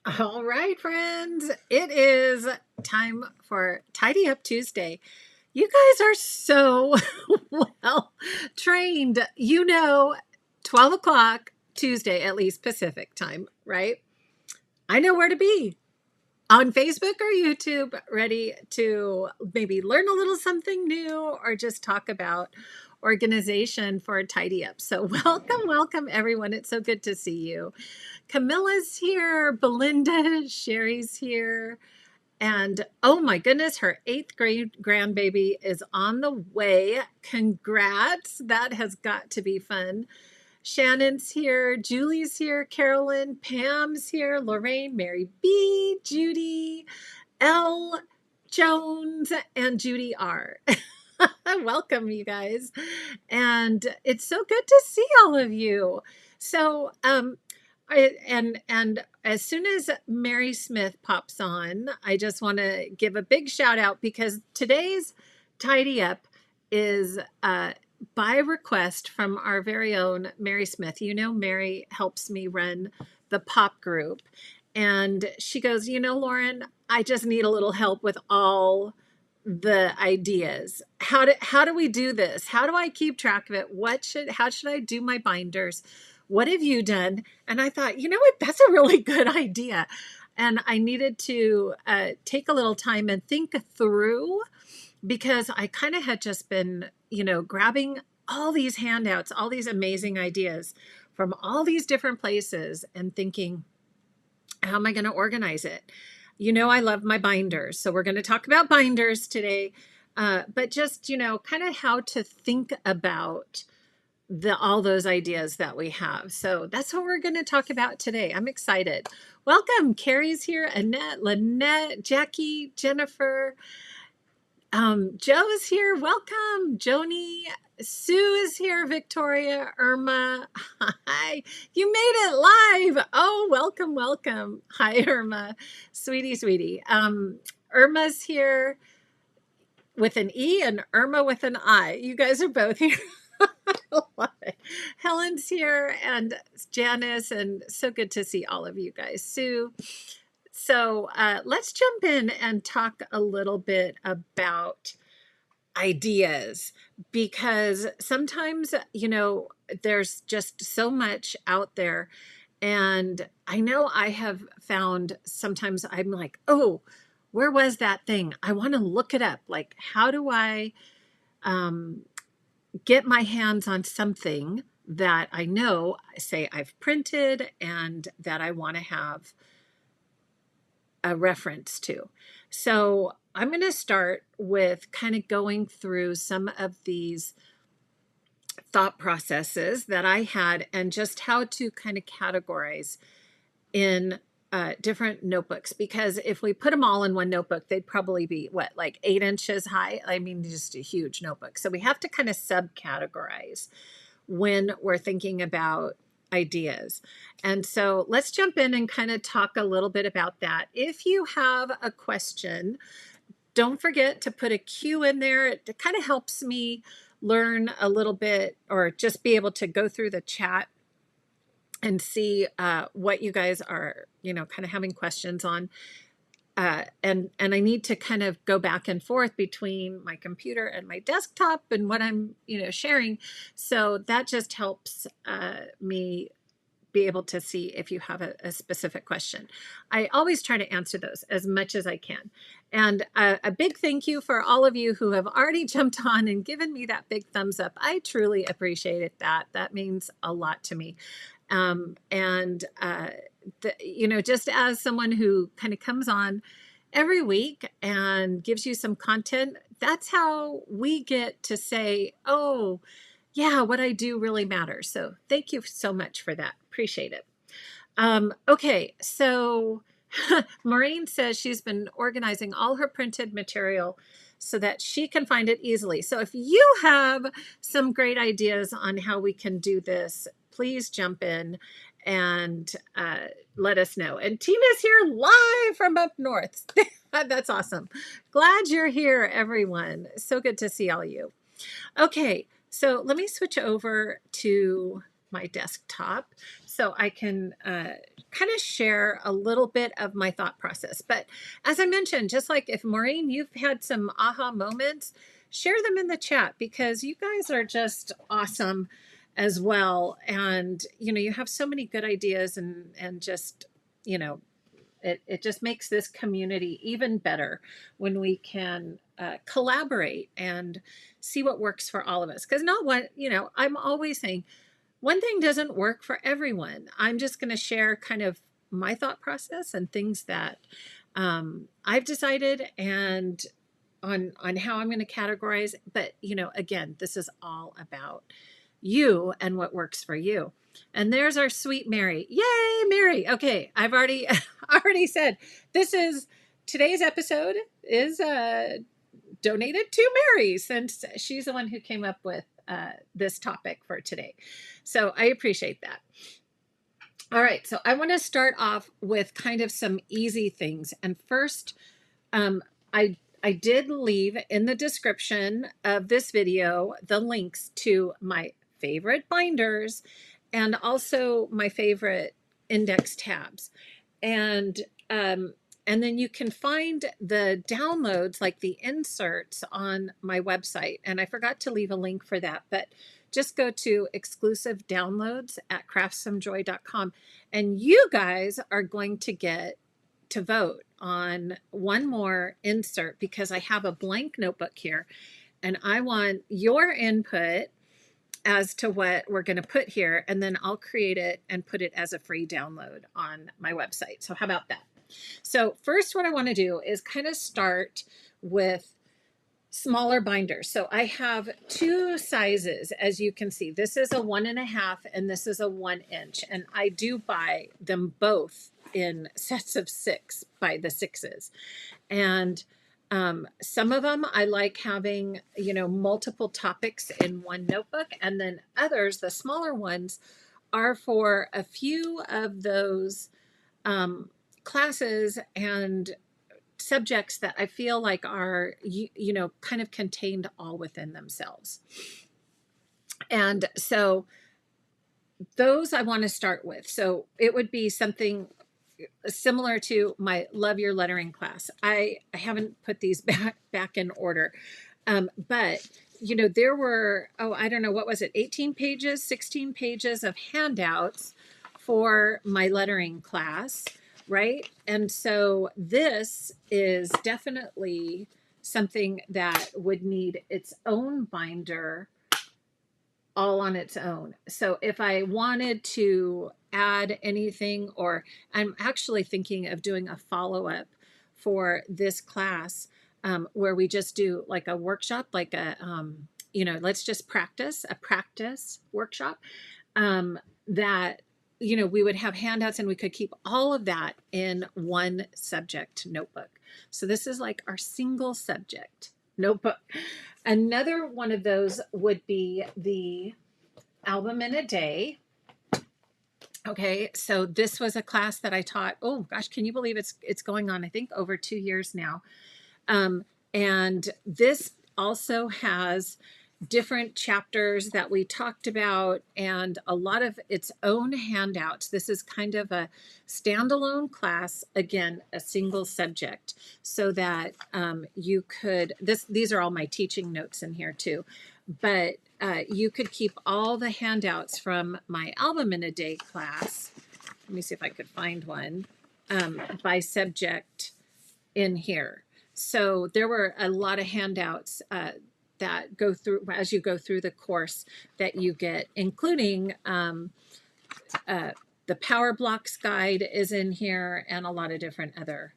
All right, friends, it is time for Tidy Up Tuesday. You guys are so well trained. 12 o'clock Tuesday, at least Pacific time, right? I know where to be on Facebook or YouTube, ready to maybe learn a little something new or just talk about organization for a tidy up. So, welcome, everyone. It's so good to see you. Camilla's here, Belinda, Sherry's here. And oh my goodness, her eighth grade grandbaby is on the way. Congrats. That has got to be fun. Shannon's here, Julie's here, Carolyn, Pam's here, Lorraine, Mary B, Judy, L, Jones, and Judy R. Welcome, you guys. And it's so good to see all of you. So, and as soon as Mary Smith pops on, I just want to give a big shout out because today's tidy up is by request from our very own Mary Smith. You know, Mary helps me run the pop group. And she goes, Lauren, I just need a little help with all the ideas. How do we do this? How do I keep track of it? How should I do my binders? What have you done? And I thought, you know what, that's a really good idea. And I needed to take a little time and think through because I kind of had just been, grabbing all these handouts, all these amazing ideas from all these different places and thinking, how am I going to organize it? I love my binders. So we're going to talk about binders today, but just, kind of how to think about all those ideas that we have. So that's what we're going to talk about today. I'm excited. Welcome. Carrie's here. Annette, Lynette, Jackie, Jennifer. Joe's here. Welcome. Joni. Sue is here. Victoria. Irma. Hi. You made it live. Oh, welcome. Hi, Irma. Sweetie. Irma's here with an E and Irma with an I. You guys are both here. Love it. Helen's here and Janice, and so good to see all of you guys. Sue. So let's jump in and talk a little bit about ideas because sometimes, there's just so much out there. And I know I have found sometimes I'm like, oh, where was that thing? I want to look it up. Like, how do I get my hands on something that I know, say I've printed and that I want to have a reference to. So I'm going to start with kind of going through some of these thought processes that I had and just how to kind of categorize in different notebooks, because if we put them all in one notebook, they'd probably be like 8 inches high. I mean, just a huge notebook. So we have to kind of subcategorize when we're thinking about ideas. And so let's jump in and kind of talk a little bit about that. If you have a question, don't forget to put a Q in there. It kind of helps me learn a little bit or just be able to go through the chat and see what you guys are, kind of having questions on. And I need to kind of go back and forth between my computer and my desktop and what I'm, sharing. So that just helps me be able to see if you have a specific question. I always try to answer those as much as I can. And a big thank you for all of you who have already jumped on and given me that big thumbs up. I truly appreciate that. That means a lot to me. Just as someone who kind of comes on every week and gives you some content, that's how we get to say, oh, yeah, what I do really matters. So thank you so much for that. Appreciate it. Okay, so Maureen says she's been organizing all her printed material so that she can find it easily. So if you have some great ideas on how we can do this, please jump in and let us know. And Tina's here live from up north. That's awesome. Glad you're here, everyone. So good to see all you. Okay, so let me switch over to my desktop. So so I can kind of share a little bit of my thought process. But as I mentioned, just like if Maureen, you've had some aha moments, share them in the chat because you guys are just awesome as well. And, you know, you have so many good ideas and just, you know, it just makes this community even better when we can collaborate and see what works for all of us. Because not one, you know, I'm always saying one thing doesn't work for everyone. I'm just going to share kind of my thought process and things that I've decided and on how I'm going to categorize. But you know, again, this is all about you and what works for you. And there's our sweet Mary. Yay, Mary. Okay, I've already already said this is today's episode is donated to Mary since she's the one who came up with this topic for today. So I appreciate that. All right, so I want to start off with kind of some easy things. And first, I did leave in the description of this video the links to my favorite binders and also my favorite index tabs. And then you can find the downloads, like the inserts, on my website. And I forgot to leave a link for that, but just go to exclusive downloads at craftssomejoy.com. And you guys are going to get to vote on one more insert because I have a blank notebook here and I want your input as to what we're going to put here. And then I'll create it and put it as a free download on my website. So how about that? So first, what I want to do is kind of start with smaller binders. So I have two sizes, as you can see. This is a 1.5 and this is a 1 inch. And I do buy them both in sets of 6 by the 6s. And some of them I like having, you know, multiple topics in one notebook. And then others, the smaller ones, are for a few of those classes and subjects that I feel like are, you know, kind of contained all within themselves. And so those I want to start with. So it would be something similar to my Love Your Lettering class. I haven't put these back in order. But, you know, there were, I don't know, what was it, 18 pages, 16 pages of handouts for my lettering class, right? And so this is definitely something that would need its own binder all on its own. So if I wanted to add anything, or I'm actually thinking of doing a follow-up for this class where we just do like a workshop, like a, you know, let's just practice, a practice workshop that, you know, we would have handouts and we could keep all of that in one subject notebook. So this is like our single subject notebook. Another one of those would be the album in a day. Okay, so this was a class that I taught. Oh gosh, can you believe it's going on, I think, over 2 years now. And this also has different chapters that we talked about and a lot of its own handouts. This is kind of a standalone class, again, a single subject, so that you could, these are all my teaching notes in here too, but you could keep all the handouts from my album in a day class. Let me see if I could find one by subject in here. So there were a lot of handouts that go through as you go through the course that you get, including the Power Blocks guide is in here and a lot of different other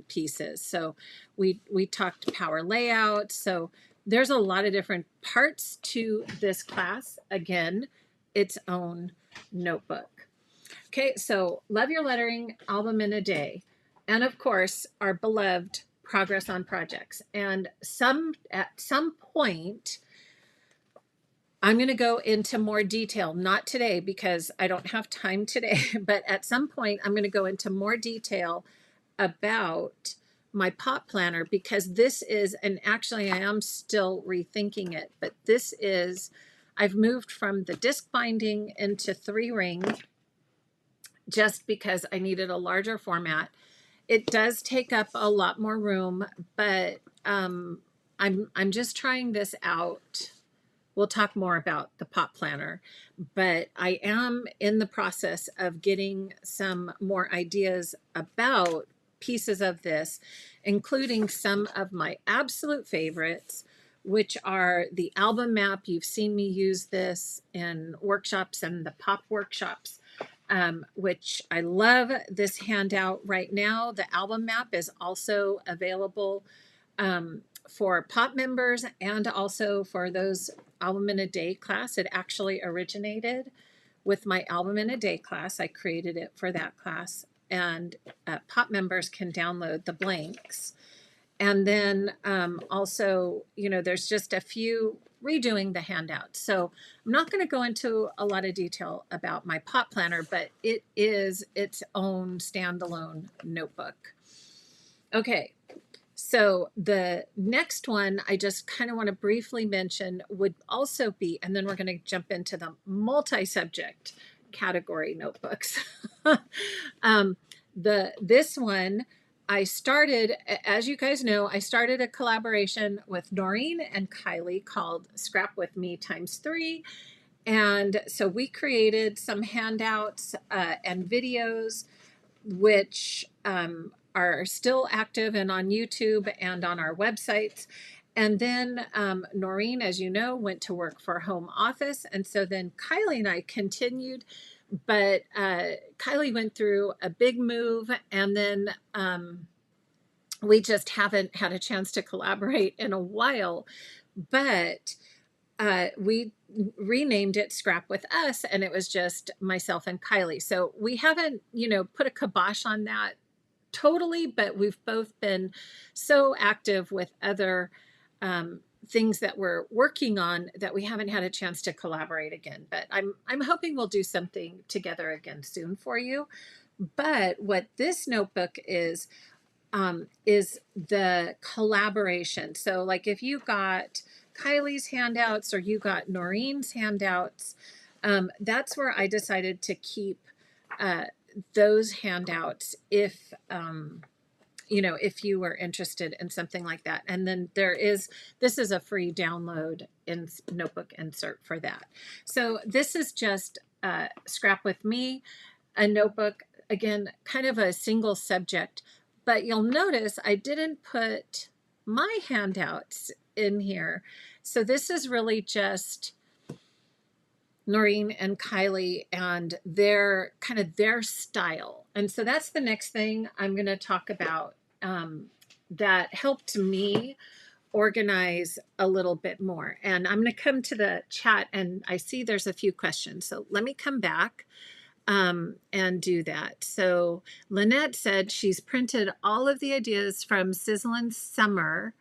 pieces. So we talked power layout. So there's a lot of different parts to this class. Again, its own notebook. Okay, so Love Your Lettering, album in a day. And of course, our beloved Progress on Projects. And at some point, I'm going to go into more detail, not today because I don't have time today, but at some point I'm going to go into more detail about my pot planner, because this is, and actually I am still rethinking it, but this is, I've moved from the disc binding into 3-ring, just because I needed a larger format. It does take up a lot more room, but I'm just trying this out. We'll talk more about the pot planner, but I am in the process of getting some more ideas about pieces of this, including some of my absolute favorites, which are the album map. You've seen me use this in workshops and the pop workshops, which I love this handout right now. The album map is also available for pop members and also for those album in a day class. It actually originated with my album in a day class. I created it for that class, and pop members can download the blanks. And then also, there's just a few redoing the handouts. So I'm not going to go into a lot of detail about my pot planner, but it is its own standalone notebook. Okay, so the next one I just kind of want to briefly mention would also be, and then we're going to jump into the multi-subject category notebooks. This one I started, as you guys know, I started a collaboration with Noreen and Kylie called Scrap With Me ×3. And so we created some handouts and videos, which are still active and on YouTube and on our websites. And then Noreen, as you know, went to work for home office. And so then Kylie and I continued, but Kylie went through a big move, and then we just haven't had a chance to collaborate in a while. But we renamed it Scrap With Us, and it was just myself and Kylie. So we haven't, put a kibosh on that totally, but we've both been so active with other things that we're working on that we haven't had a chance to collaborate again. But I'm hoping we'll do something together again soon for you. But what this notebook is the collaboration. So like if you got Kylie's handouts or you got Noreen's handouts, that's where I decided to keep those handouts if if you were interested in something like that. And then this is a free download in notebook insert for that. So this is just Scrap With Me, a notebook, again, kind of a single subject, but you'll notice I didn't put my handouts in here. So this is really just Noreen and Kylie and their style. And so that's the next thing I'm going to talk about that helped me organize a little bit more. And I'm going to come to the chat, and I see there's a few questions. So let me come back and do that. So Lynette said she's printed all of the ideas from Sizzlin' Summer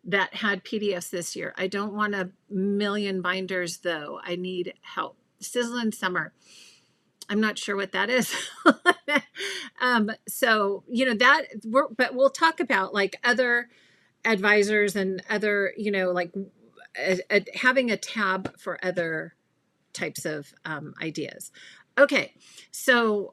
that had PDFs this year. I don't want a million binders though. I need help. Sizzlin' Summer. I'm not sure what that is. So, but we'll talk about like other advisors and other, like having a tab for other types of ideas. Okay. So,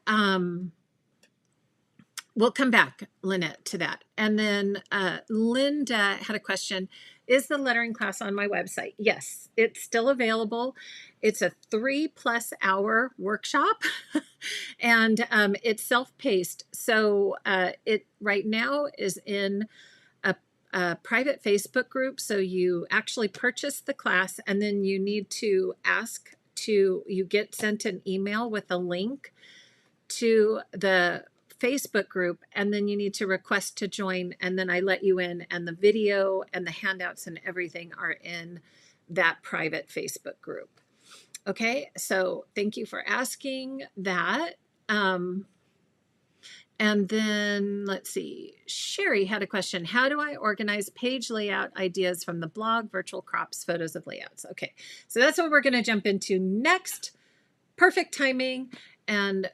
we'll come back, Lynette, to that. And then Linda had a question. Is the lettering class on my website? Yes, it's still available. It's a 3+ hour workshop and it's self-paced. So it right now is in a private Facebook group. So you actually purchase the class, and then you need to you get sent an email with a link to the Facebook group, and then you need to request to join, and then I let you in, and the video and the handouts and everything are in that private Facebook group. Okay, so thank you for asking that. And then let's see, Sherry had a question. How do I organize page layout ideas from the blog, virtual crops, photos of layouts? Okay, so that's what we're going to jump into next. Perfect timing. And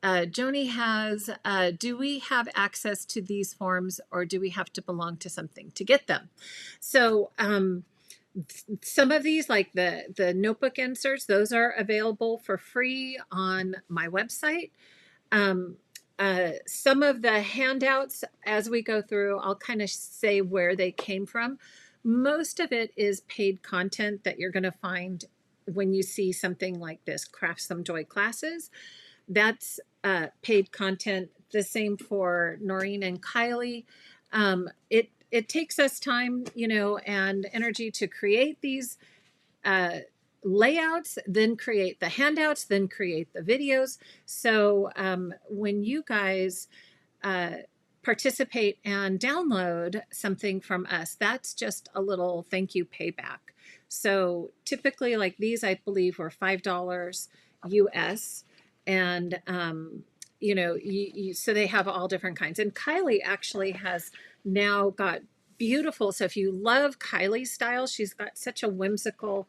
Joni has, do we have access to these forms, or do we have to belong to something to get them? So some of these, like the notebook inserts, those are available for free on my website. Um, some of the handouts as we go through, I'll kind of say where they came from. Most of it is paid content that you're going to find when you see something like this, Craft Some Joy classes. That's paid content. The same for Noreen and Kylie. It takes us time, you know, and energy to create these uh, layouts, then create the handouts, then create the videos. So when you guys uh, participate and download something from us, that's just a little thank you payback. So typically, like these, I believe were $5 US, and you know, so they have all different kinds. And Kylie actually has now got beautiful. So if you love Kylie's style, she's got such a whimsical,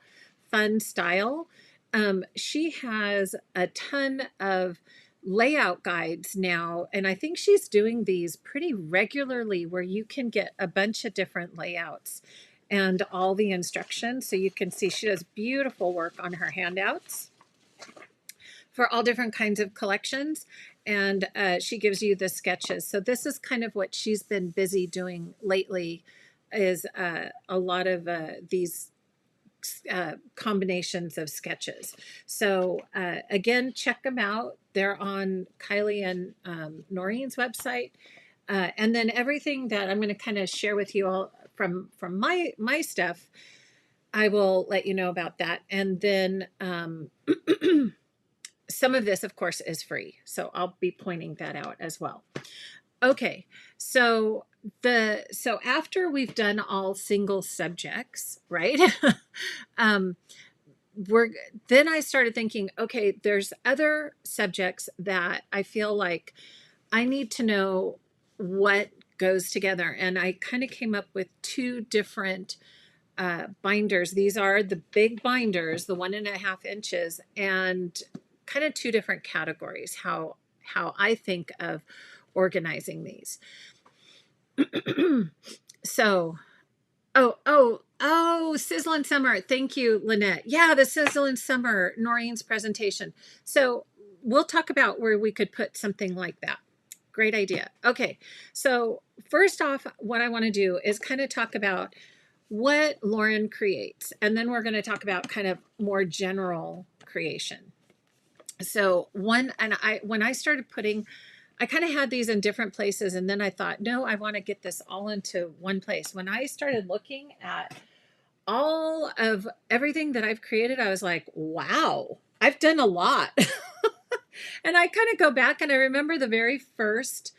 fun style. She has a ton of layout guides now, and I think she's doing these pretty regularly where you can get a bunch of different layouts and all the instructions. So you can see she does beautiful work on her handouts for all different kinds of collections. And she gives you the sketches. So this is kind of what she's been busy doing lately, is a lot of these combinations of sketches. So again, check them out. They're on Kylie and Noreen's website. And then everything that I'm going to kind of share with you all from my stuff, I will let you know about that. And then some of this, of course, is free. So I'll be pointing that out as well. Okay, so after we've done all single subjects, right? um, we're then I started thinking, okay, there's other subjects that I feel like I need to know what goes together, and I kind of came up with two different binders. These are the big binders, the 1.5 inches, and kind of two different categories. How I think of organizing these. So, Sizzling Summer. Thank you, Lynette. Yeah, the Sizzling Summer, Noreen's presentation. So we'll talk about where we could put something like that. Great idea. Okay, so first off, what I want to do is kind of talk about what Lauren creates, and then we're going to talk about kind of more general creation. So when I started putting, I kind of had these in different places, and then I thought, no, I want to get this all into one place. When I started looking at all of everything that I've created, I was like, wow, I've done a lot. And I kind of go back and I remember the very first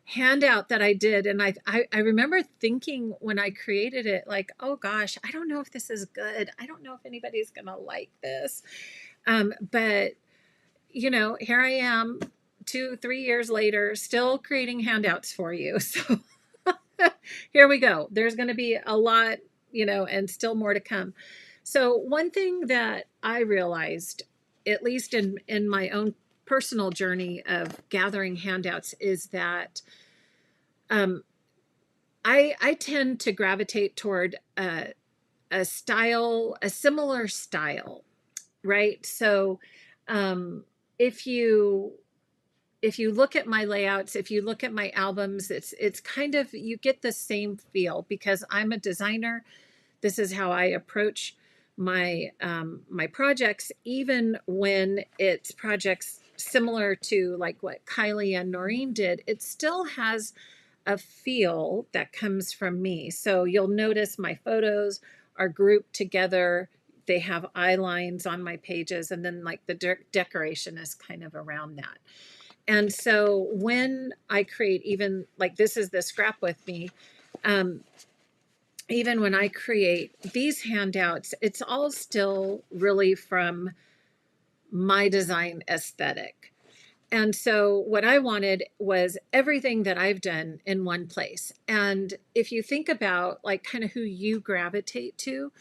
handout that I did. And I remember thinking when I created it, like, oh gosh, I don't know if this is good. I don't know if anybody's going to like this. But, you know, here I am 2-3 years later, still creating handouts for you. So here we go. There's going to be a lot, you know, and still more to come. So one thing that I realized, at least in my own personal journey of gathering handouts, is that I tend to gravitate toward a style, a similar style, right? So if you look at my layouts, if you look at my albums, it's kind of, you get the same feel because I'm a designer. This is how I approach my my projects, even when it's projects similar to like what Kylie and Noreen did. It still has a feel that comes from me. So you'll notice my photos are grouped together. They have eye lines on my pages, and then like the decoration is kind of around that. And so when I create, even like this is the scrap with me, even when I create these handouts, it's all still really from my design aesthetic. And so what I wanted was everything that I've done in one place. And if you think about like kind of who you gravitate to,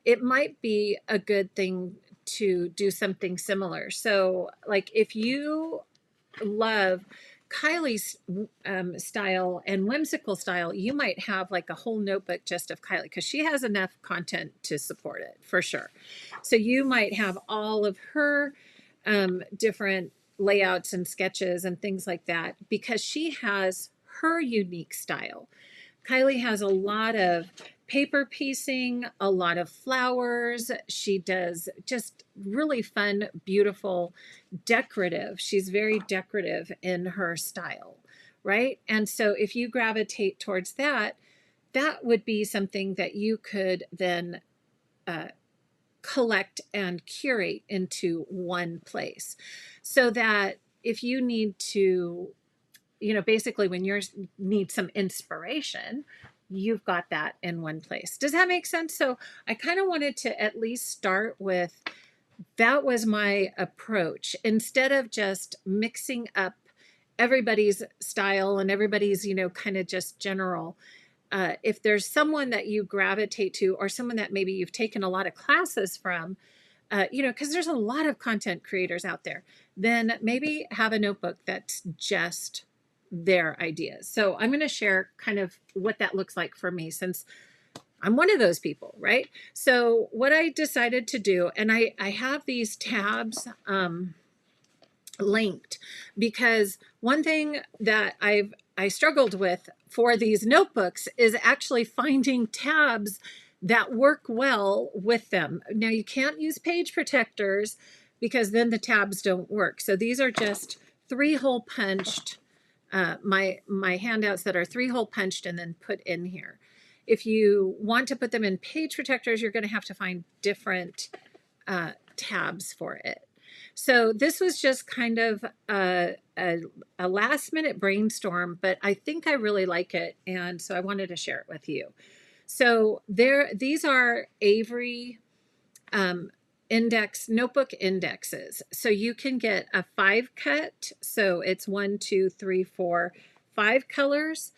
it might be a good thing to do something similar. So like if you love Kylie's style and whimsical style, you might have like a whole notebook just of Kylie because she has enough content to support it for sure. So you might have all of her different layouts and sketches and things like that, because she has her unique style. Kylie has a lot of paper piecing, a lot of flowers. She does just really fun, beautiful, decorative. She's very decorative in her style, right? And so if you gravitate towards that, that would be something that you could then uh, collect and curate into one place, so that if you need to, basically when you need some inspiration, you've got that in one place. Does that make sense? So I kind of wanted to at least start with, that was my approach, instead of just mixing up everybody's style and everybody's, kind of just general. If there's someone that you gravitate to, or someone that maybe you've taken a lot of classes from, because there's a lot of content creators out there, then maybe have a notebook that's just their ideas. So I'm going to share kind of what that looks like for me, since I'm one of those people, right? So what I decided to do, and I have these tabs linked, because one thing that I struggled with for these notebooks is actually finding tabs that work well with them. Now you can't use page protectors, because then the tabs don't work. So these are just 3-hole punched, my handouts that are 3-hole punched and then put in here. If you want to put them in page protectors, you're going to have to find different tabs for it. So this was just kind of a last minute brainstorm, but I think I really like it. And so I wanted to share it with you. So these are Avery notebook indexes. So you can get a 5-cut. So it's 1, 2, 3, 4, 5 colors.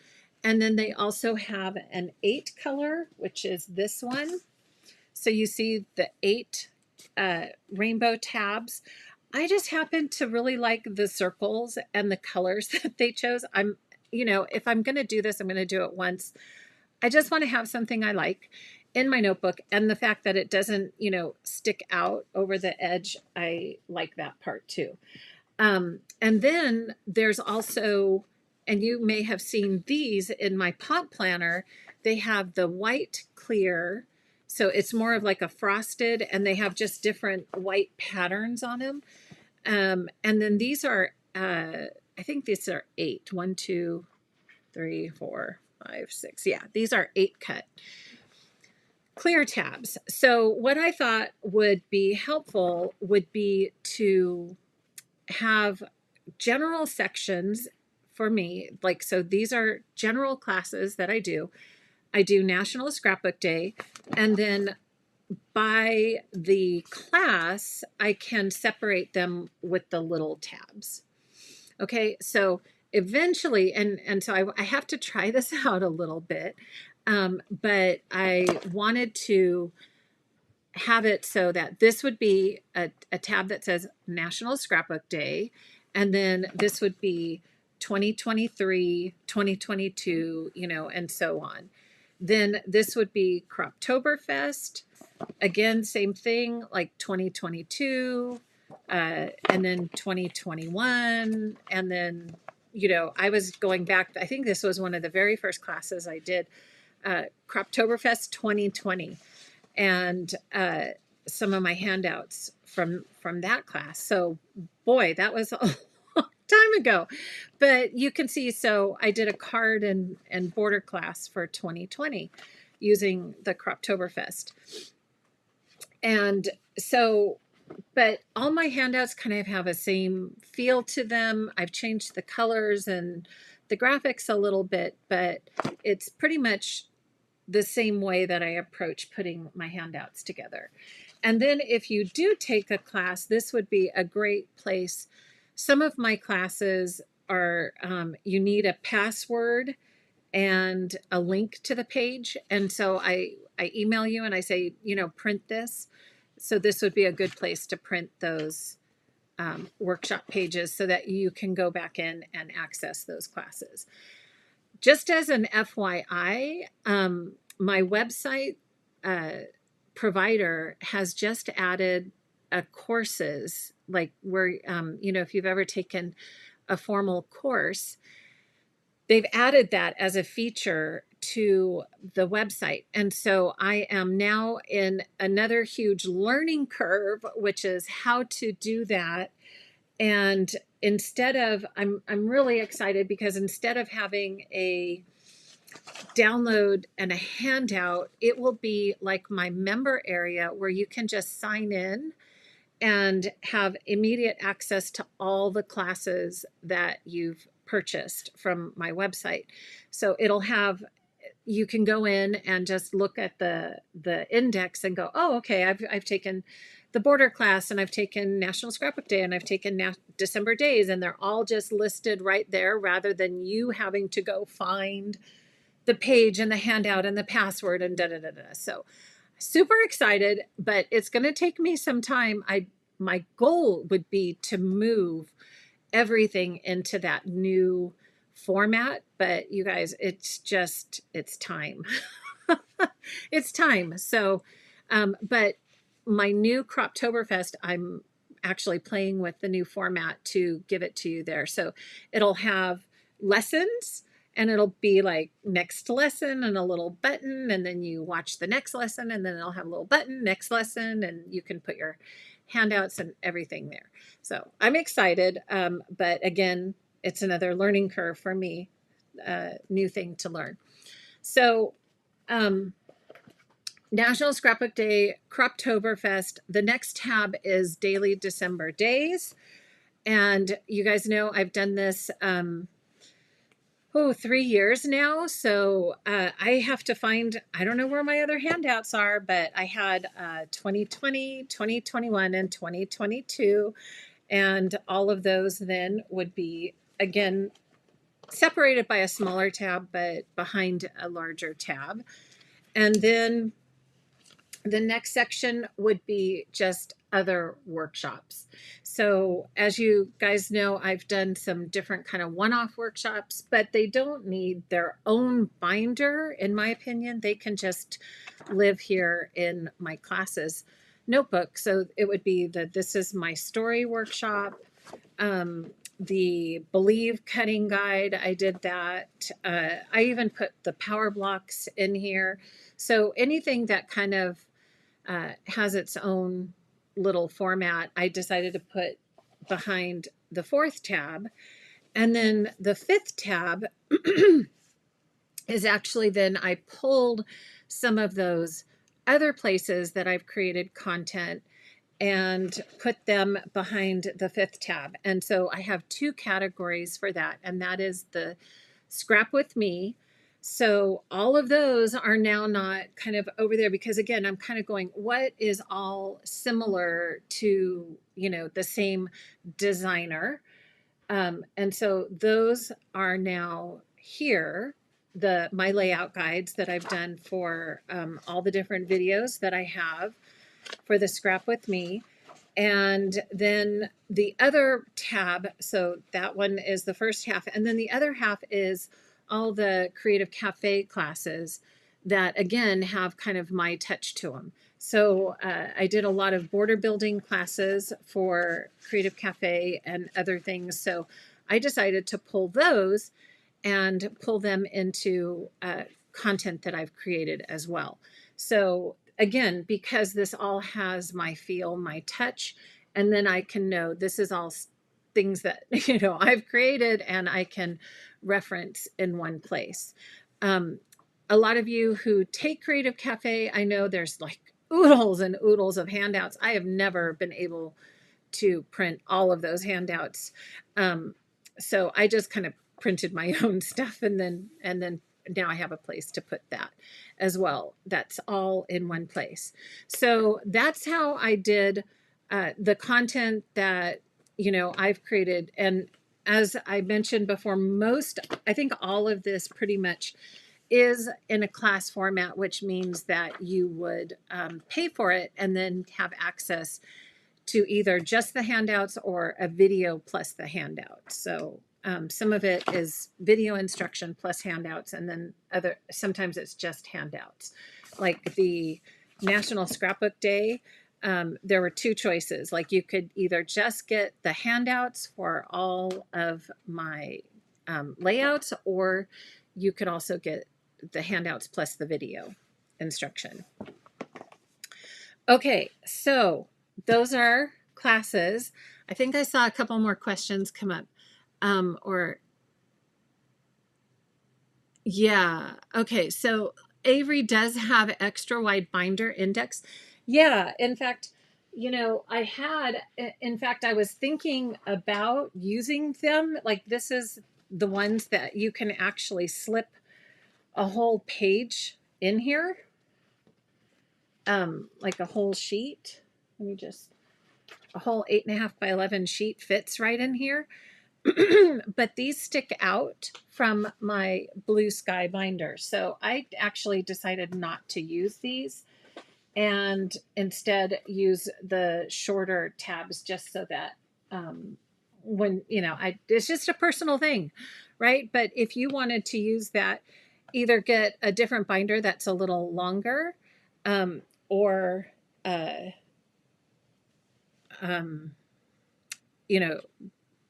And then they also have an 8-color, which is this one. So you see the 8 rainbow tabs. I just happen to really like the circles and the colors that they chose. If I'm going to do this, I'm going to do it once. I just want to have something I like in my notebook, and the fact that it doesn't, stick out over the edge, I like that part too. And then there's also, and you may have seen these in my pot planner, they have the white clear. So it's more of like a frosted, and they have just different white patterns on them. And then these are, I think these are 8. 1, 2, 3, 4, 5, 6. Yeah, these are 8-cut clear tabs. So what I thought would be helpful would be to have general sections for me. Like, so these are general classes that I do. I do National Scrapbook Day, and then by the class, I can separate them with the little tabs. Okay, so eventually, and so I have to try this out a little bit, but I wanted to have it so that this would be a tab that says National Scrapbook Day, and then this would be 2023, 2022, and so on. Then this would be Croptoberfest. Again, same thing, like 2022, and then 2021. And then, I was going back, I think this was one of the very first classes I did, Croptoberfest 2020. And some of my handouts from that class. So boy, that was a long time ago. But you can see, so I did a card and border class for 2020 using the Croptoberfest. And so, but all my handouts kind of have a same feel to them. I've changed the colors and the graphics a little bit, but it's pretty much the same way that I approach putting my handouts together. And then if you do take a class, this would be a great place. Some of my classes are, you need a password and a link to the page. And so I email you and I say, print this. So this would be a good place to print those workshop pages so that you can go back in and access those classes. Just as an FYI, my website provider has just added courses like where, you know, if you've ever taken a formal course, they've added that as a feature to the website. And so I am now in another huge learning curve, which is how to do that. And instead of, I'm really excited because instead of having a download and a handout, it will be like my member area where you can just sign in and have immediate access to all the classes that you've purchased from my website. So it'll have, you can go in and just look at the index and go, oh, okay, I've taken the border class, and I've taken National Scrapbook Day, and I've taken December days, and they're all just listed right there, rather than you having to go find the page and the handout and the password and da da da da. So super excited, but it's going to take me some time. My goal would be to move everything into that new format, but you guys, it's time. It's time. So, but my new Croptoberfest, I'm actually playing with the new format to give it to you there. So it'll have lessons, and it'll be like next lesson and a little button, and then you watch the next lesson, and then it'll have a little button, next lesson, and you can put your handouts and everything there. So I'm excited. But again, it's another learning curve for me, new thing to learn. So, National Scrapbook Day, Croptoberfest. The next tab is Daily December Days. And you guys know I've done this 3 years now. So I have to find, I don't know where my other handouts are, but I had 2020, 2021, and 2022. And all of those then would be, again, separated by a smaller tab, but behind a larger tab. And then the next section would be just other workshops. So as you guys know, I've done some different kind of one-off workshops, but they don't need their own binder, in my opinion. They can just live here in my classes notebook. So it would be the This Is My Story workshop, the Believe cutting guide. I did that. I even put the power blocks in here. So anything that kind of has its own little format, I decided to put behind the 4th tab. And then the 5th tab is actually, then I pulled some of those other places that I've created content and put them behind the 5th tab. And so I have 2 categories for that, and that is the Scrap With Me. So all of those are now not kind of over there, because again, I'm kind of going, what is all similar to, you know, the same designer? And so those are now here, my layout guides that I've done for all the different videos that I have for the Scrap With Me. And then the other tab, so that one is the first half, and then the other half is all the Creative Cafe classes that again have kind of my touch to them. So I did a lot of border building classes for Creative Cafe and other things. So I decided to pull those and pull them into content that I've created as well. So again, because this all has my feel, my touch, and then I can know this is all things that, you know, I've created and I can reference in one place. A lot of you who take Creative Cafe, I know there's like oodles and oodles of handouts. I have never been able to print all of those handouts. So I just kind of printed my own stuff, and then now I have a place to put that as well. That's all in one place. So that's how I did the content that, you know, I've created. And as I mentioned before, I think all of this pretty much is in a class format, which means that you would pay for it and then have access to either just the handouts or a video plus the handouts. So some of it is video instruction plus handouts, and then sometimes it's just handouts. Like the National Scrapbook Day, there were two choices. Like you could either just get the handouts for all of my layouts, or you could also get the handouts plus the video instruction. Okay, so those are classes. I think I saw a couple more questions come up. Yeah, okay, so Avery does have extra wide binder index. Yeah, in fact, in fact, I was thinking about using them. Like this is the ones that you can actually slip a whole page in here, like a whole sheet. Let me just, a whole 8.5 by 11 sheet fits right in here. But these stick out from my blue sky binder. So I actually decided not to use these and instead use the shorter tabs just so that when, it's just a personal thing, right? But if you wanted to use that, either get a different binder that's a little longer, or, um, you know,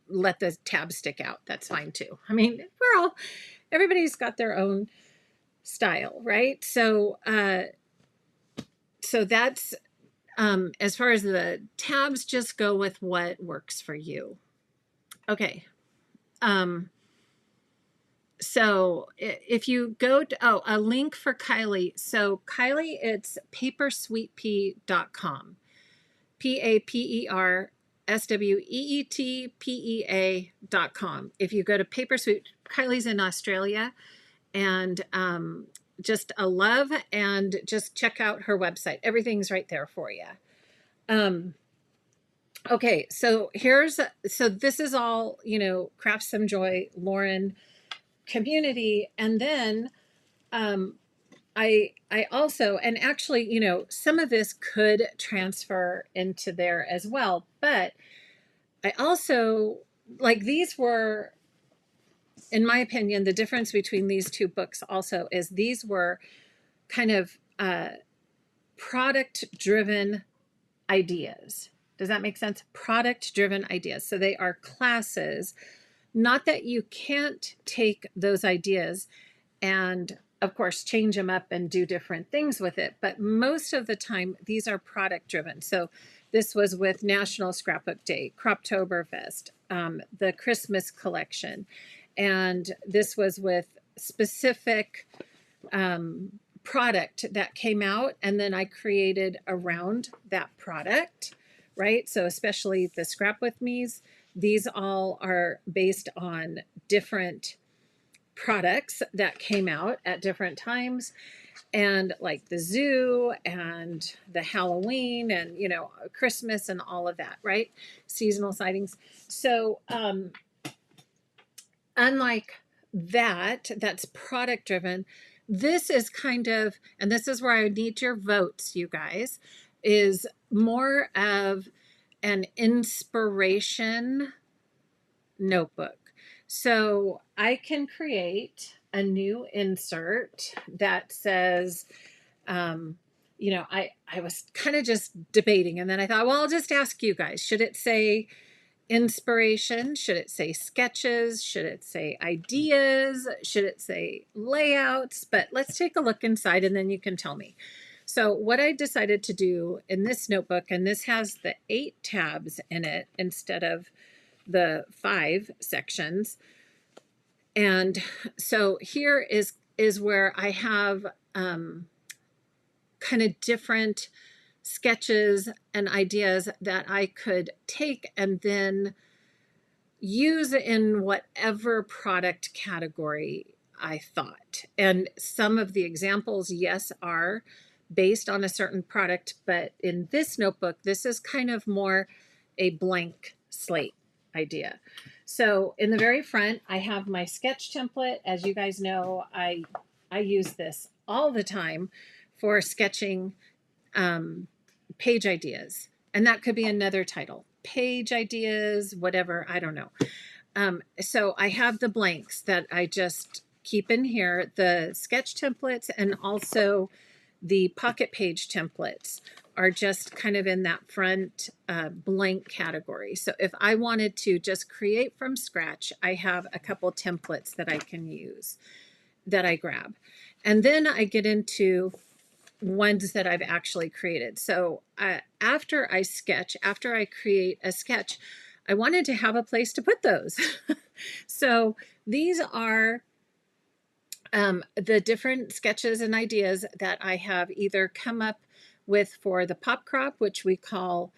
let the tabs stick out. That's fine too. I mean, everybody's got their own style, right? So, so that's, as far as the tabs, just go with what works for you. Okay. So if you go to, a link for Kylie. So Kylie, it's papersweetpea.com. PAPERSWEETPEA.com. If you go to Papersweet, Kylie's in Australia, and just a love, and just check out her website. Everything's right there for you. Okay, so this is all, Craft Some Joy, Lauren community. And then I also, and actually, some of this could transfer into there as well, but I also, like, these were, in my opinion, the difference between these two books also is these were kind of product driven ideas. Does that make sense? Product driven ideas. So they are classes. Not that you can't take those ideas and, of course, change them up and do different things with it. But most of the time, these are product driven. So this was with National Scrapbook Day, Croptoberfest, the Christmas collection. And this was with specific product that came out. And then I created around that product, right? So especially the Scrap With Me's, these all are based on different products that came out at different times, and like the zoo and the Halloween and Christmas and all of that, right? Seasonal sightings. So unlike that's product driven, this is kind of, and this is where I need your votes, you guys, is more of an inspiration notebook. So I can create a new insert that says, I was kind of just debating, and then I thought, well, I'll just ask you guys, should it say inspiration? Should it say sketches? Should it say ideas? Should it say layouts? But let's take a look inside and then you can tell me. So what I decided to do in this notebook, and this has the 8 tabs in it instead of the 5 sections. And so here is where I have kind of different sketches and ideas that I could take and then use in whatever product category I thought. And some of the examples, yes, are based on a certain product, but in this notebook, this is kind of more a blank slate idea. So in the very front, I have my sketch template. As you guys know, I use this all the time for sketching page ideas. And that could be another title, page ideas, whatever, I don't know. So I have the blanks that I just keep in here, the sketch templates and also the pocket page templates. are just kind of in that front blank category. So if I wanted to just create from scratch, I have a couple templates that I can use that I grab. And then I get into ones that I've actually created. So after I create a sketch, I wanted to have a place to put those. So these are the different sketches and ideas that I have either come up with for the pop crop, which we call,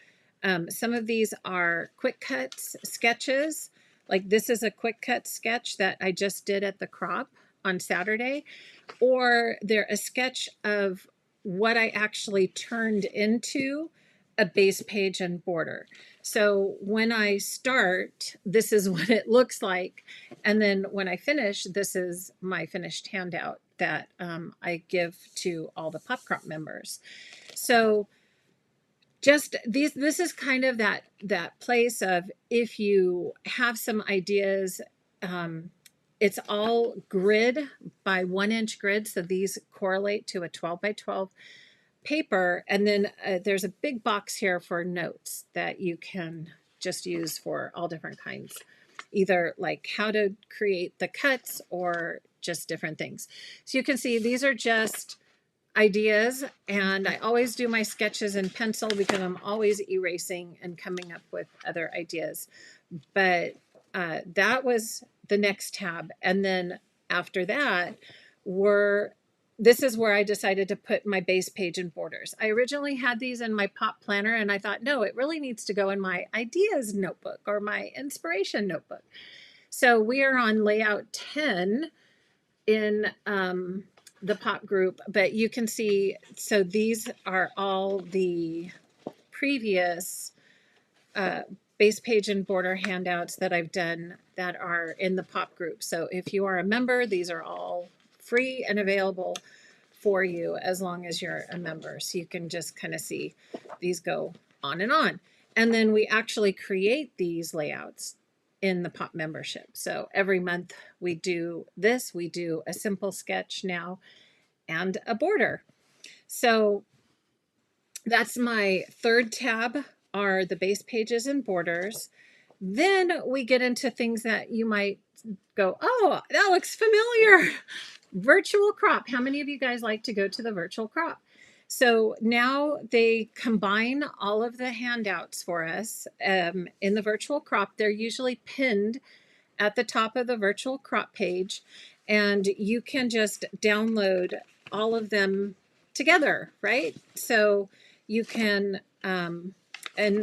some of these are quick cuts sketches. Like this is a quick cut sketch that I just did at the crop on Saturday, or they're a sketch of what I actually turned into a base page and border. So when I start, this is what it looks like. And then when I finish, this is my finished handout that I give to all the Pop Crop members. So just this is kind of that place of, if you have some ideas, it's all grid by 1-inch grid. So these correlate to a 12 by 12 paper. And then there's a big box here for notes that you can just use for all different kinds, either like how to create the cuts or just different things. So you can see these are just ideas, and I always do my sketches in pencil because I'm always erasing and coming up with other ideas. But that was the next tab. And then after that this is where I decided to put my base page and borders. I originally had these in my pop planner, and I thought, no, it really needs to go in my ideas notebook or my inspiration notebook. So we are on layout 10 in the pop group, but you can see, so these are all the previous base page and border handouts that I've done that are in the pop group. So if you are a member, these are all free and available for you as long as you're a member. So you can just kind of see these go on and on. And then we actually create these layouts in the pop membership. So every month we do this, we do a simple sketch now and a border. So that's my third tab, are the base pages and borders. Then we get into things that you might go, oh, that looks familiar. Virtual crop. How many of you guys like to go to the virtual crop? So now they combine all of the handouts for us in the virtual crop. They're usually pinned at the top of the virtual crop page, and you can just download all of them together, right? So you can, and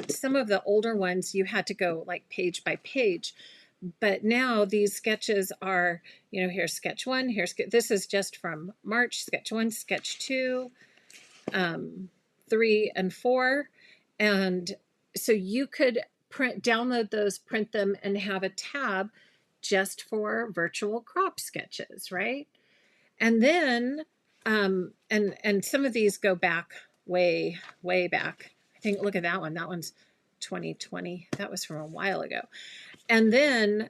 some of the older ones you had to go like page by page, but now these sketches are, here's sketch 1, this is just from March, sketch 1, sketch 2, 3 and 4. And so you could download those, print them, and have a tab just for virtual crop sketches, right? And then, and some of these go back way, way back. I think, look at that one. That one's 2020. That was from a while ago. And then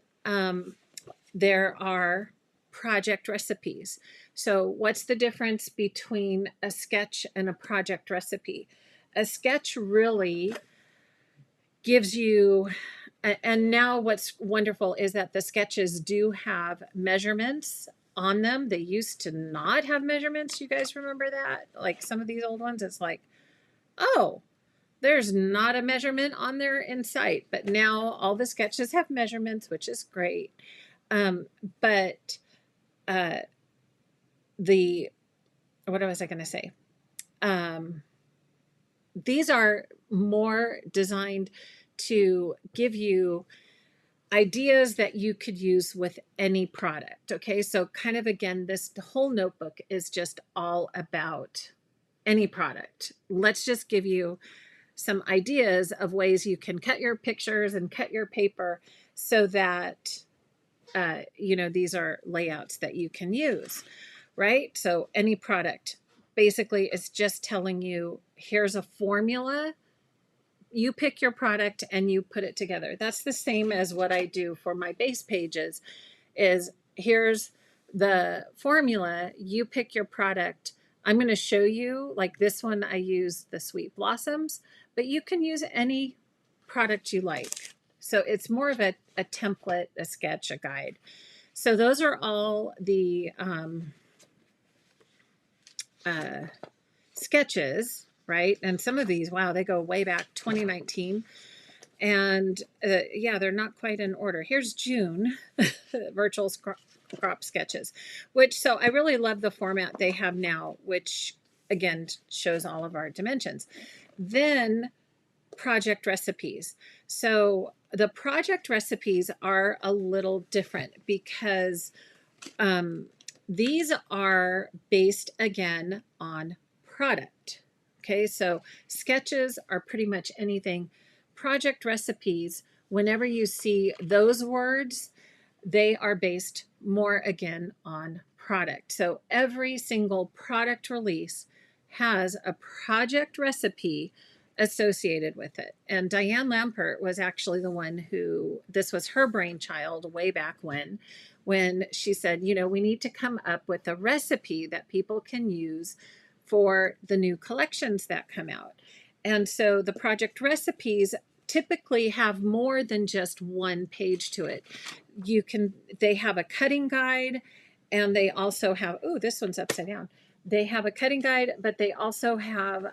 there are project recipes. So what's the difference between a sketch and a project recipe? A sketch really gives you, and now what's wonderful is that the sketches do have measurements on them. They used to not have measurements. You guys remember that? Like some of these old ones, it's like, oh, there's not a measurement on there in sight, but now all the sketches have measurements, which is great. But what was I going to say? These are more designed to give you ideas that you could use with any product. Okay, so kind of again, the whole notebook is just all about any product. Let's just give you some ideas of ways you can cut your pictures and cut your paper so that these are layouts that you can use, right? So any product basically is just telling you, here's a formula. You pick your product and you put it together. That's the same as what I do for my base pages, is here's the formula, you pick your product, I'm going to show you, like this one, I use the Sweet Blossoms, but you can use any product you like. So it's more of a template, a sketch, a guide. So those are all the sketches, right? And some of these, wow, they go way back 2019. And yeah, they're not quite in order. Here's June, virtual crop sketches, which, so I really love the format they have now, which again shows all of our dimensions. Then project recipes. So the project recipes are a little different because these are based again on product. Okay, so sketches are pretty much anything. Project recipes, whenever you see those words, they are based more again on product. So every single product release has a project recipe associated with it. And Diane Lampert was actually the one who, this was her brainchild way back when she said, you know, we need to come up with a recipe that people can use for the new collections that come out. And so the project recipes typically have more than just one page to it. They have a cutting guide, and they also have, oh, this one's upside down. They have a cutting guide, but they also have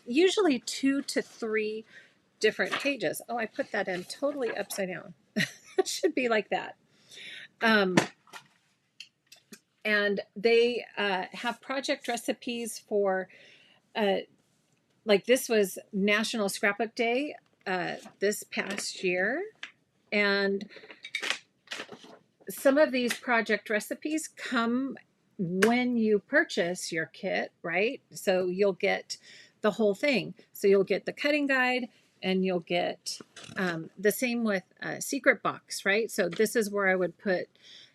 usually 2 to 3 different pages. Oh, I put that in totally upside down. It should be like that. And they have project recipes for, like this was National Scrapbook Day this past year. And some of these project recipes come when you purchase your kit, right? So you'll get the whole thing. So you'll get the cutting guide, and you'll get the same with Secret Box, right? So this is where I would put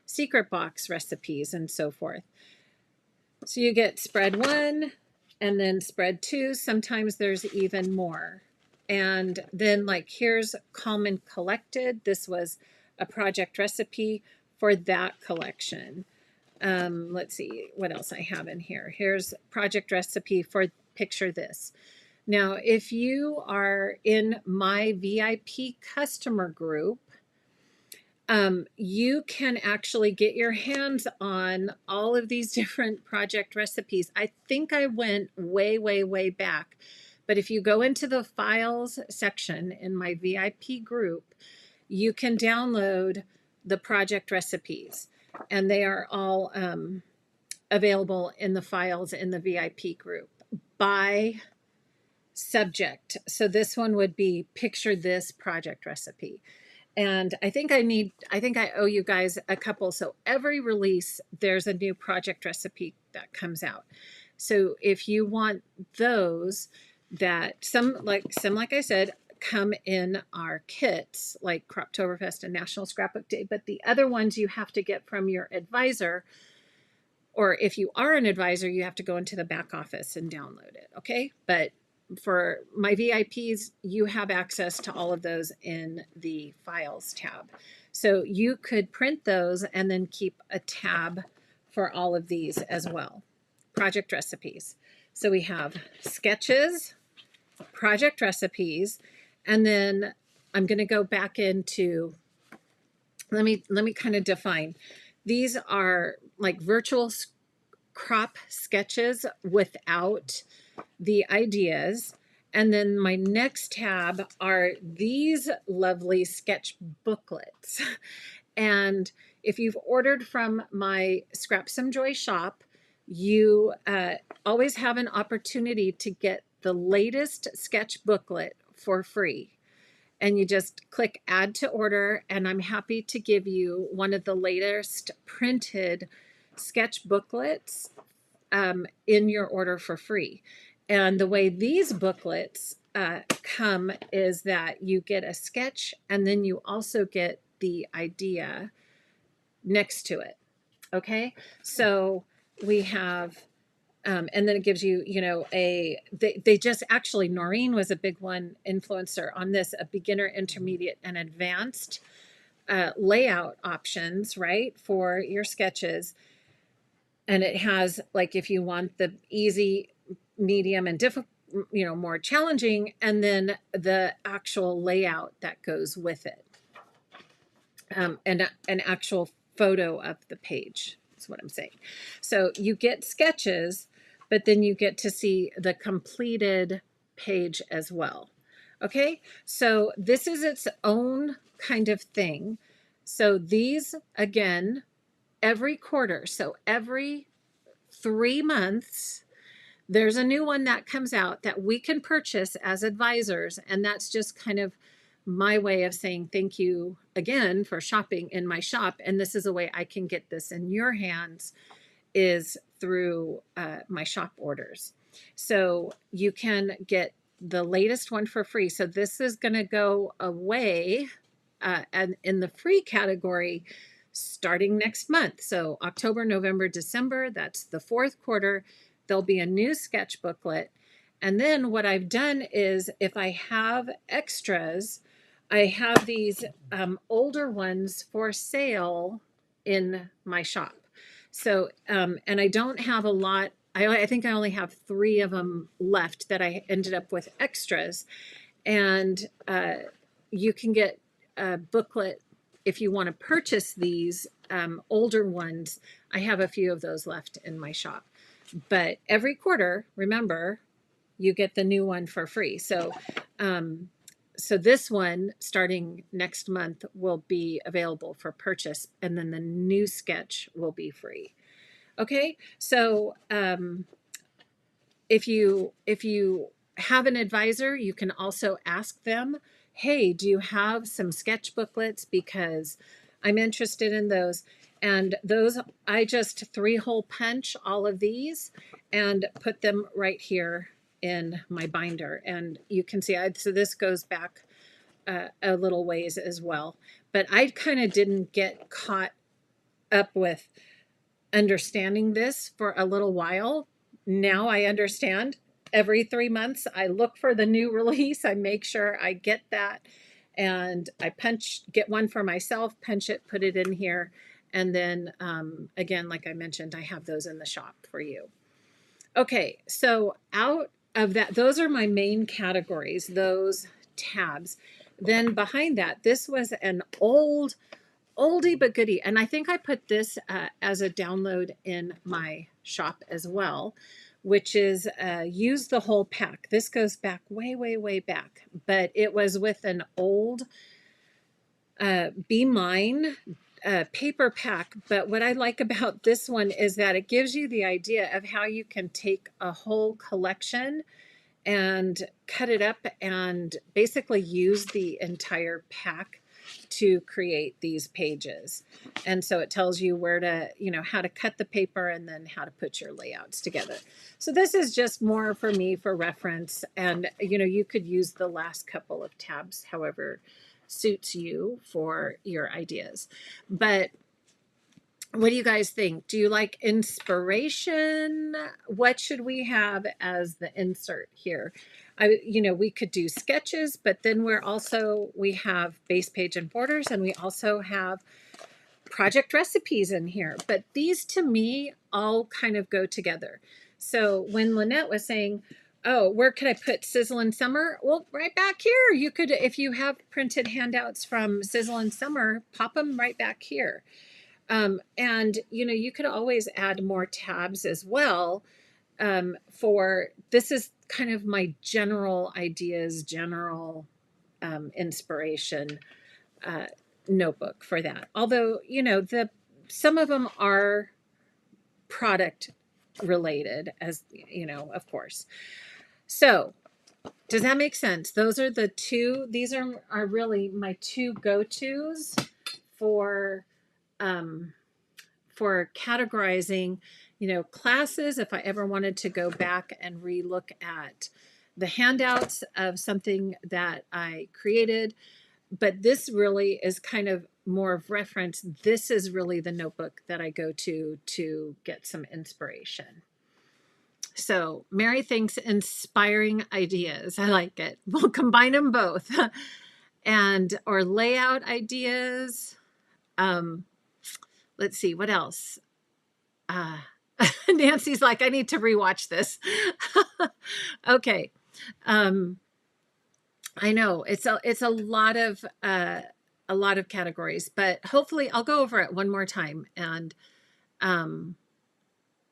Secret Box recipes and so forth. So you get spread 1 and then spread 2. Sometimes there's even more. And then like here's Calm and Collected. This was a project recipe for that collection. Let's see what else I have in here. Here's project recipe for Picture This. Now, if you are in my VIP customer group, you can actually get your hands on all of these different project recipes. I think I went way, way, way back. But if you go into the files section in my VIP group, you can download the project recipes, and they are all available in the files in the VIP group by subject. So this one would be Picture This project recipe. And I think I owe you guys a couple. So every release, there's a new project recipe that comes out. So if you want those, that some like I said, come in our kits, like Croptoberfest and National Scrapbook Day, but the other ones you have to get from your advisor, or if you are an advisor, you have to go into the back office and download it, okay? But for my VIPs, you have access to all of those in the Files tab. So you could print those and then keep a tab for all of these as well. Project recipes. So we have sketches, project recipes, and then I'm going to go back into, let me kind of define. These are like virtual crop sketches without the ideas. And then my next tab are these lovely sketch booklets. And if you've ordered from my Scrap Some Joy shop, you always have an opportunity to get the latest sketch booklet for free. And you just click add to order, and I'm happy to give you one of the latest printed sketch booklets in your order for free. And the way these booklets come is that you get a sketch, and then you also get the idea next to it. Okay, so we have, and then it gives you, you know, they just actually, Noreen was a big one influencer on this, a beginner, intermediate, and advanced layout options, right, for your sketches. And it has, like, if you want the easy, medium, and difficult, more challenging, and then the actual layout that goes with it, and an actual photo of the page is what I'm saying. So you get sketches, but then you get to see the completed page as well. Okay, so this is its own kind of thing. So these, again, every quarter, so every 3 months, there's a new one that comes out that we can purchase as advisors. And that's just kind of my way of saying thank you again for shopping in my shop. And this is a way I can get this in your hands, is through my shop orders. So you can get the latest one for free. So this is going to go away and in the free category starting next month. So October, November, December, that's the fourth quarter. There'll be a new sketch booklet. And then what I've done is, if I have extras, I have these older ones for sale in my shop. So, and I don't have a lot. I think I only have 3 of them left that I ended up with extras. And you can get a booklet if you want to purchase these older ones. I have a few of those left in my shop. But every quarter, remember, you get the new one for free. So, so this one starting next month will be available for purchase, and then the new sketch will be free. Okay, so if you have an advisor, you can also ask them, hey, do you have some sketch booklets, because I'm interested in those. And those, I just 3-hole punch all of these and put them right here in my binder. And you can see, so this goes back a little ways as well. But I kind of didn't get caught up with understanding this for a little while. Now I understand. Every 3 months, I look for the new release. I make sure I get that, and I get one for myself, punch it, put it in here. And then again, like I mentioned, I have those in the shop for you. Okay, so out of that, those are my main categories, those tabs. Then behind that, this was an oldie but goodie. And I think I put this as a download in my shop as well, which is Use the Whole Pack. This goes back way, way, way back, but it was with an old Be Mine paper pack. But what I like about this one is that it gives you the idea of how you can take a whole collection and cut it up and basically use the entire pack to create these pages. And so it tells you where to, how to cut the paper and then how to put your layouts together. So this is just more for me for reference. And, you could use the last couple of tabs however suits you for your ideas. But what do you guys think? Do you like inspiration? What should we have as the insert here? We could do sketches, but then we have base page and borders, and we also have project recipes in here. But these, to me, all kind of go together. So when Lynette was saying, oh, where could I put Sizzle and Summer? Well, right back here. You could, if you have printed handouts from Sizzle and Summer, pop them right back here. And you could always add more tabs as well. For this is kind of my general ideas, general inspiration notebook for that. Although some of them are product related, as of course. So does that make sense? Those are the two. These are really my 2 go-tos for categorizing, classes. If I ever wanted to go back and relook at the handouts of something that I created, but this really is kind of more of reference. This is really the notebook that I go to get some inspiration. So Mary thinks inspiring ideas. I like it. We'll combine them both. or layout ideas. Let's see, what else? Nancy's like, I need to rewatch this. Okay. I know it's a lot of categories, but hopefully I'll go over it one more time. And um,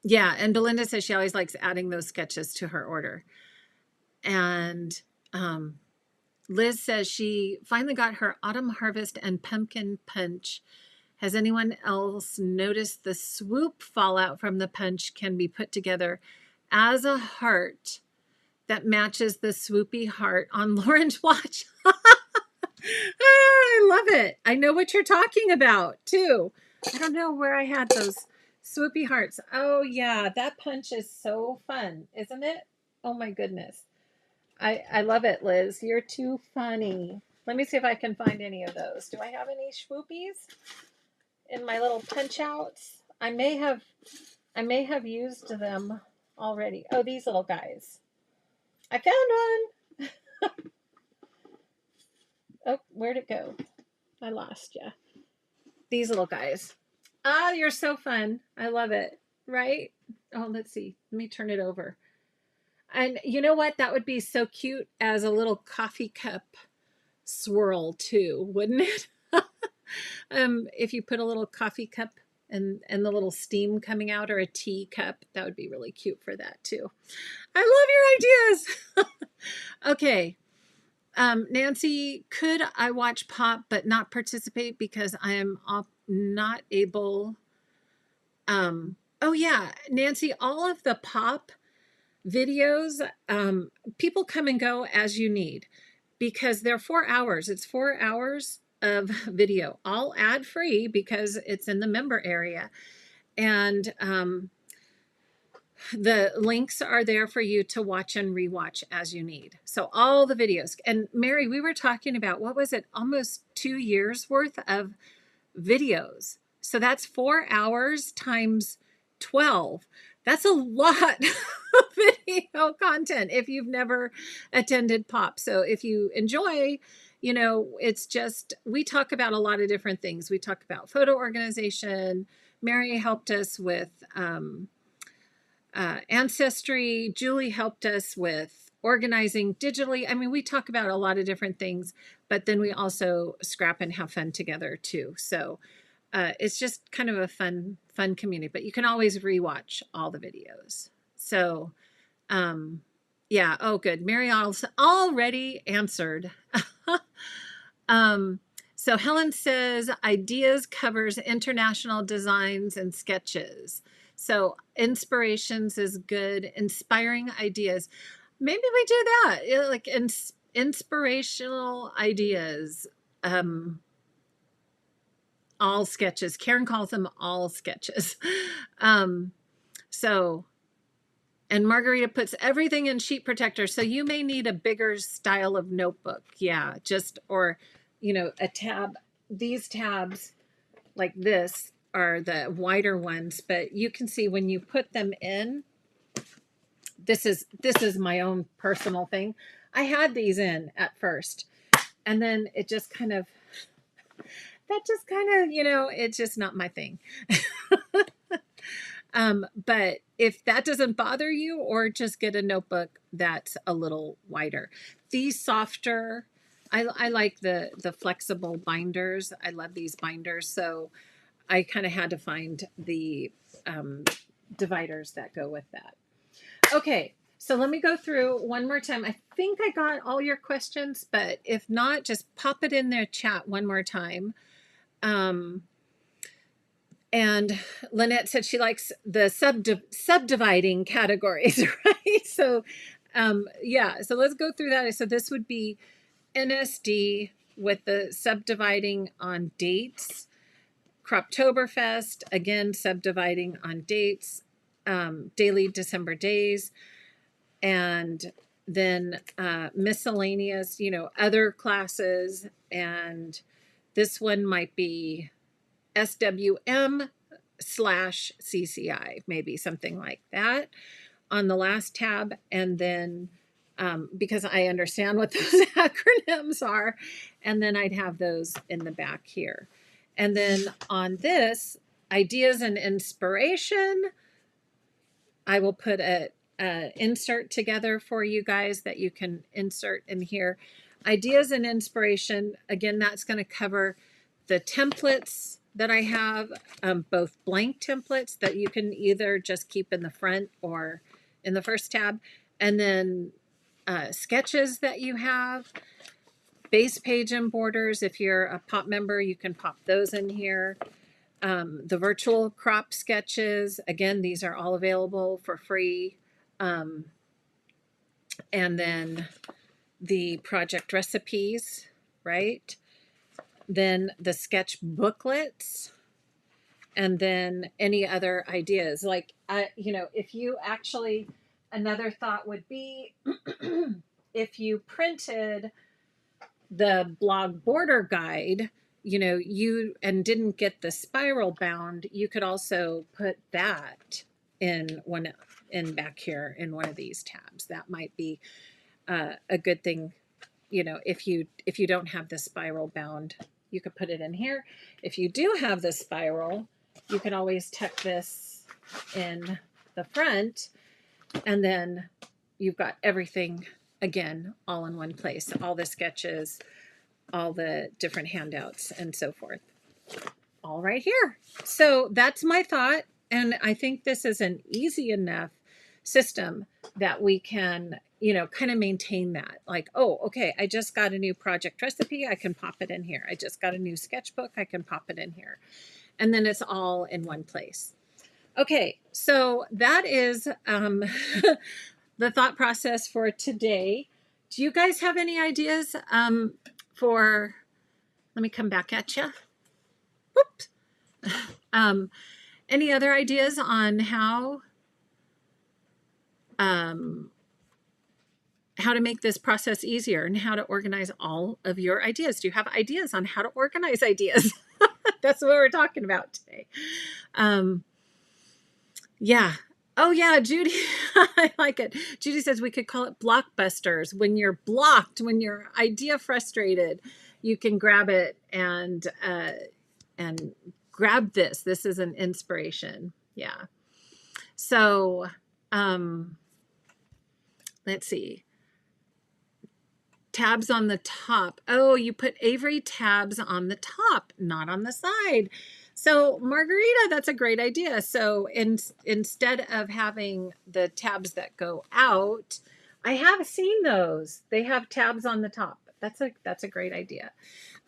yeah, and Belinda says she always likes adding those sketches to her order. And um, Liz says she finally got her autumn harvest and pumpkin punch. Has anyone else noticed the swoop fallout from the punch can be put together as a heart that matches the swoopy heart on Lauren's watch? I love it. I know what you're talking about too. I don't know where I had those swoopy hearts. Oh yeah, that punch is so fun, isn't it? Oh my goodness. I love it, Liz. You're too funny. Let me see if I can find any of those. Do I have any swoopies in my little punch outs? I may have used them already. Oh, these little guys. I found one. Oh, where'd it go? I lost you. These little guys. Ah, you're so fun. I love it. Right? Oh, let's see. Let me turn it over. And you know what? That would be so cute as a little coffee cup swirl too, wouldn't it? If you put a little coffee cup and the little steam coming out, or a tea cup, that would be really cute for that too. I love your ideas. Okay. Nancy, could I watch Pop but not participate because I am not able? Oh yeah, Nancy, all of the Pop videos, people come and go as you need because they're 4 hours. It's 4 hours of video, all ad free because it's in the member area. And the links are there for you to watch and rewatch as you need. So all the videos. And Mary, we were talking about, what was it, almost 2 years worth of videos. So that's 4 hours times 12. That's a lot of video content if you've never attended Pop. So if you enjoy, it's just, we talk about a lot of different things. We talk about photo organization. Mary helped us with ancestry. Julie helped us with organizing digitally. I mean, we talk about a lot of different things, but then we also scrap and have fun together too. So it's just kind of a fun community, but you can always rewatch all the videos. So yeah. Oh, good. Mary already answered. So Helen says ideas covers international designs and sketches. So inspirations is good. Inspiring ideas. Maybe we do that. Like inspirational ideas. All sketches. Karen calls them all sketches. So, and Margarita puts everything in sheet protector. So you may need a bigger style of notebook. Yeah. Or a tab. These tabs like this are the wider ones, but you can see when you put them in, this is my own personal thing. I had these in at first, and then it just kind of, it's just not my thing. But if that doesn't bother you, or just get a notebook that's a little wider. These softer, I like the flexible binders. I love these binders. So I kind of had to find the dividers that go with that. Okay, so let me go through one more time. I think I got all your questions, but if not, just pop it in their chat one more time. And Lynette said she likes the subdividing categories, right? So, yeah, so let's go through that. So this would be NSD with the subdividing on dates. Croptoberfest, again, subdividing on dates, daily December days, and then miscellaneous, other classes. And this one might be SWM/CCI, maybe something like that on the last tab. And then because I understand what those acronyms are, and then I'd have those in the back here. And then on this, ideas and inspiration, I will put a insert together for you guys that you can insert in here. Ideas and inspiration. Again, that's going to cover the templates that I have, both blank templates that you can either just keep in the front or in the first tab, and then sketches that you have, base page and borders. If you're a pop member, you can pop those in here. The virtual crop sketches, again, these are all available for free. And then the project recipes, right? Then the sketch booklets, and then any other ideas. Like, if you actually, another thought would be if you printed the blog border guide, and didn't get the spiral bound, you could also put that in back here in one of these tabs. That might be a good thing. If you don't have the spiral bound, you could put it in here. If you do have the spiral, you can always tuck this in the front, and then you've got everything again all in one place, all the sketches, all the different handouts, and so forth, all right here. So that's my thought, and I think this is an easy enough system that we can kind of maintain that. Like, oh, okay, I just got a new project recipe, I can pop it in here. I just got a new sketchbook, I can pop it in here, and then it's all in one place. Okay, so that is the thought process for today. Do you guys have any ideas for, let me come back at you. Whoops. Any other ideas on how to make this process easier and how to organize all of your ideas? Do you have ideas on how to organize ideas? That's what we're talking about today. Yeah. Oh yeah, Judy, I like it. Judy says we could call it blockbusters. When you're blocked, when you're idea frustrated, you can grab it and grab this. This is an inspiration. Yeah. So let's see. Tabs on the top. Oh, you put Avery tabs on the top, not on the side. So Margarita, that's a great idea. So instead of having the tabs that go out, I have seen those. They have tabs on the top. That's a great idea.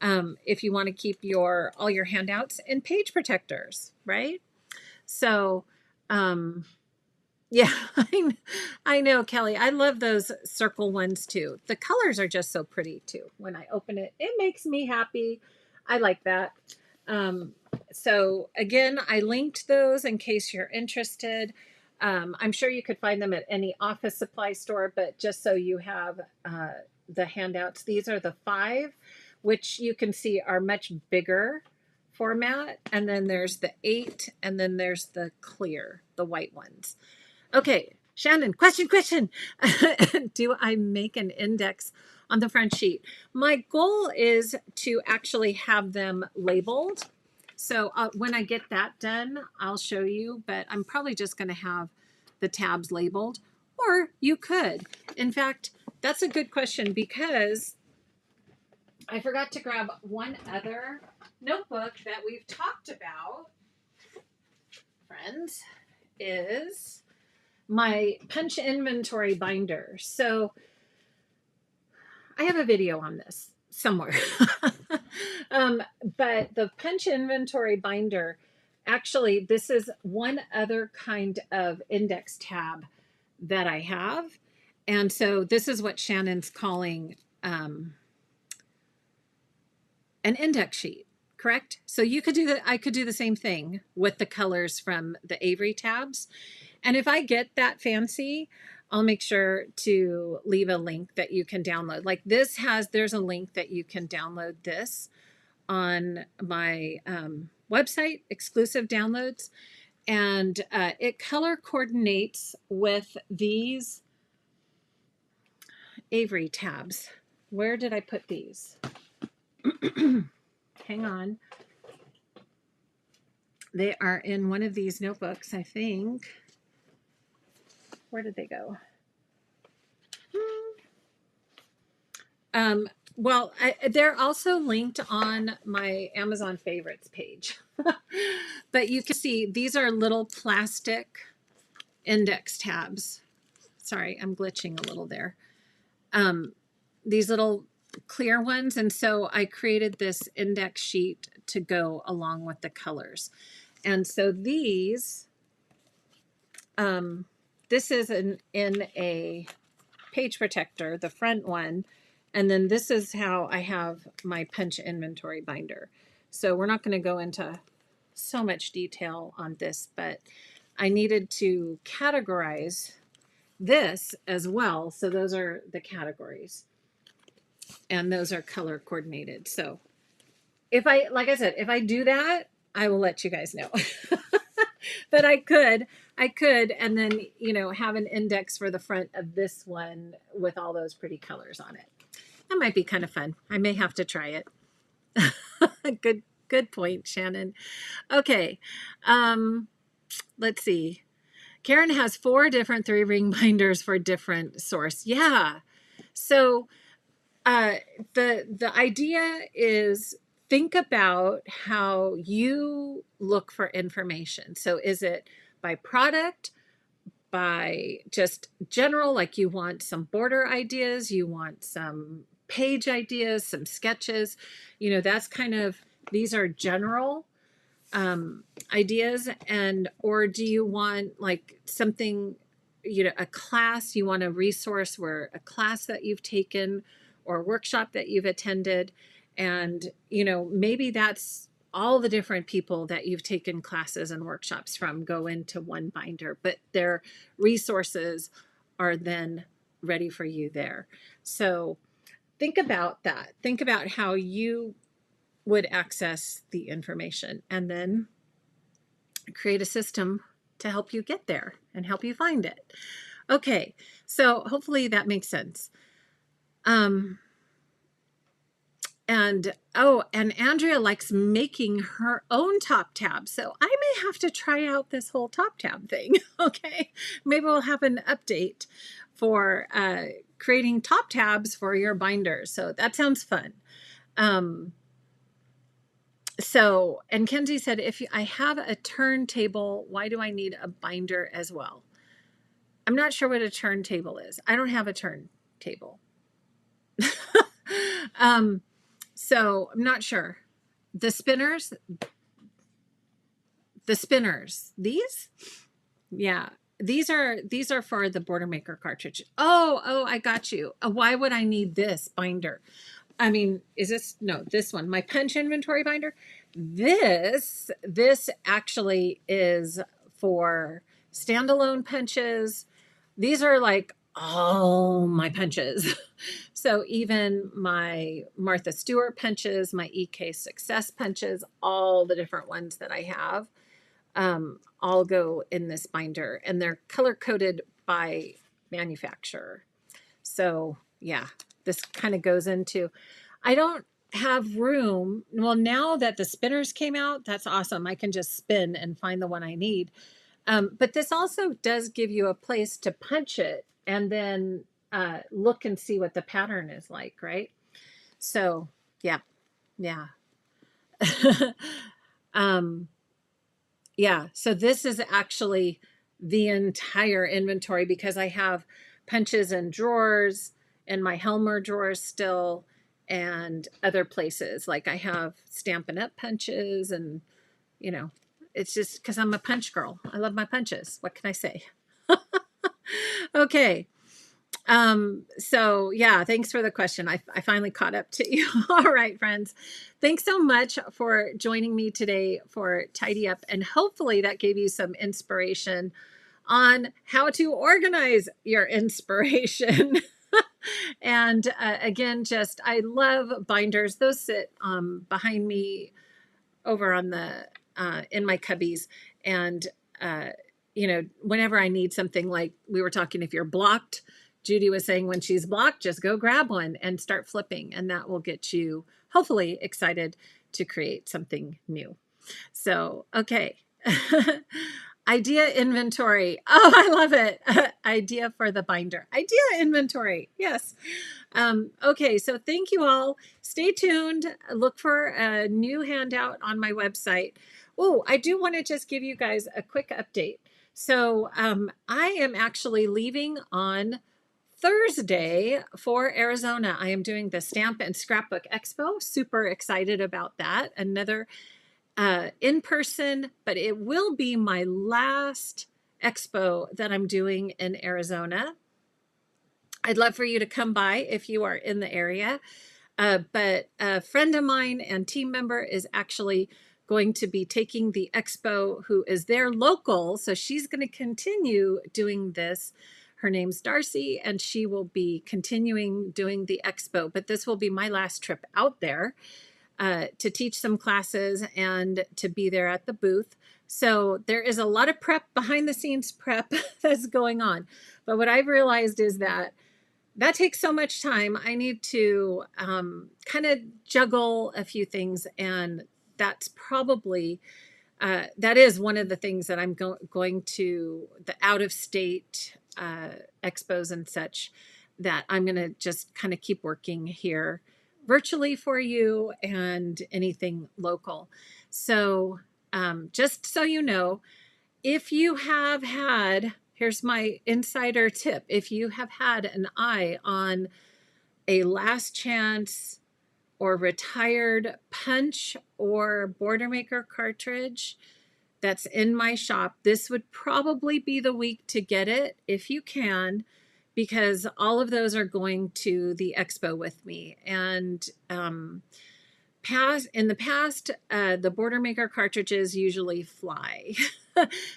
If you want to keep all your handouts in page protectors, right? So, yeah, I know, Kelly. I love those circle ones too. The colors are just so pretty too. When I open it, it makes me happy. I like that. So again, I linked those in case you're interested. I'm sure you could find them at any office supply store, but just so you have the handouts, these are the 5, which you can see are much bigger format. And then there's the 8, and then there's the clear, the white ones. Okay, Shannon, question. Do I make an index on the front sheet? My goal is to actually have them labeled. So when I get that done, I'll show you, but I'm probably just going to have the tabs labeled, or you could. In fact, that's a good question because I forgot to grab one other notebook that we've talked about, friends, is my punch inventory binder. So I have a video on this somewhere. But the punch inventory binder, actually, this is one other kind of index tab that I have. And so this is what Shannon's calling an index sheet, correct? So you could do I could do the same thing with the colors from the Avery tabs. And if I get that fancy, I'll make sure to leave a link that you can download. Like there's a link that you can download this on my website, exclusive downloads. And it color coordinates with these Avery tabs. Where did I put these? Hang on. They are in one of these notebooks, I think. Where did they go? Well, they're also linked on my Amazon favorites page. But you can see these are little plastic index tabs. Sorry, I'm glitching a little there. These little clear ones. And so I created this index sheet to go along with the colors. And so these, this is in a page protector, the front one. And then this is how I have my punch inventory binder. So we're not going to go into so much detail on this, but I needed to categorize this as well. So those are the categories and those are color coordinated. So if I, like I said, if I do that, I will let you guys know. But I could, and then, you know, have an index for the front of this one with all those pretty colors on it. That might be kind of fun. I may have to try it. Good point, Shannon. Okay. Let's see. Karen has 4 different 3-ring binders for different source. Yeah. So the idea is think about how you look for information. So is it by product, by just general, like you want some border ideas, you want some page ideas, some sketches, you know, that's kind of, these are general ideas. And or do you want like something, you know, a class, you want a resource where a class that you've taken or workshop that you've attended, and you know, maybe that's all the different people that you've taken classes and workshops from go into one binder, but their resources are then ready for you there. So think about that. Think about how you would access the information and then create a system to help you get there and help you find it. Okay, so hopefully that makes sense. And Andrea likes making her own top tab. So I may have to try out this whole top tab thing. Okay, maybe we'll have an update for creating top tabs for your binders. So that sounds fun. So, and Kenzie said, if I have a turntable, why do I need a binder as well? I'm not sure what a turntable is. I don't have a turntable. So I'm not sure. The spinners, these? Yeah. These are for the Border Maker cartridge. Oh, I got you. Why would I need this binder? I mean, is this, no, this one, my punch inventory binder. This actually is for standalone punches. These are like all my punches. So even my Martha Stewart punches, my EK Success punches, all the different ones that I have, all go in this binder, and they're color coded by manufacturer. So yeah, this kind of goes into, I don't have room. Well, now that the spinners came out, that's awesome. I can just spin and find the one I need. But this also does give you a place to punch it and then look and see what the pattern is like, right? So yeah. Yeah, so this is actually the entire inventory because I have punches and drawers in my Helmer drawers still and other places. Like I have Stampin' Up punches and, you know, it's just because I'm a punch girl. I love my punches. What can I say? Okay. So yeah, thanks for the question. I finally caught up to you. All right, friends. Thanks so much for joining me today for Tidy Up. And hopefully that gave you some inspiration on how to organize your inspiration. And again, just, I love binders. Those sit behind me over on the, in my cubbies. And, you know, whenever I need something, like we were talking, if you're blocked, Judy was saying when she's blocked, just go grab one and start flipping. And that will get you hopefully excited to create something new. So, okay. Idea inventory. Oh, I love it. Idea for the binder. Idea inventory. Yes. Okay, so thank you all. Stay tuned. Look for a new handout on my website. Oh, I do want to just give you guys a quick update. So I am actually leaving on Thursday for Arizona. I am doing the Stamp and Scrapbook Expo. Super excited about that. Another in person, but it will be my last expo that I'm doing in Arizona. I'd love for you to come by if you are in the area. But a friend of mine and team member is actually going to be taking the expo, who is there local. So she's going to continue doing this. Her name's Darcy, and she will be continuing doing the expo. But this will be my last trip out there to teach some classes and to be there at the booth. So there is a lot of prep, behind the scenes prep that's going on. But what I've realized is that takes so much time. I need to kind of juggle a few things, and that's probably that is one of the things that I'm going to the out of state expos and such, that I'm going to just kind of keep working here virtually for you and anything local. So just so you know, if you have had, here's my insider tip. If you have had an eye on a last chance or retired punch or border maker cartridge that's in my shop, this would probably be the week to get it if you can, because all of those are going to the expo with me. And in the past, the border maker cartridges usually fly.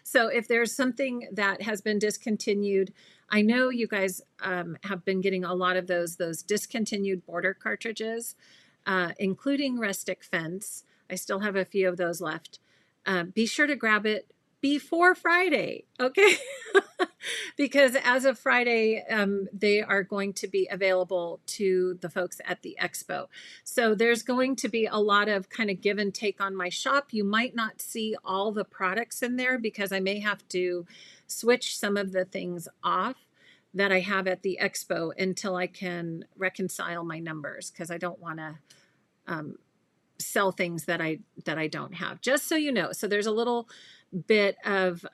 So if there's something that has been discontinued, I know you guys have been getting a lot of those discontinued border cartridges, including Rustic Fence. I still have a few of those left. Be sure to grab it before Friday, okay? Because as of Friday, they are going to be available to the folks at the expo. So there's going to be a lot of kind of give and take on my shop. You might not see all the products in there because I may have to switch some of the things off that I have at the expo until I can reconcile my numbers, because I don't want to sell things that I don't have, just so you know. So there's a little bit of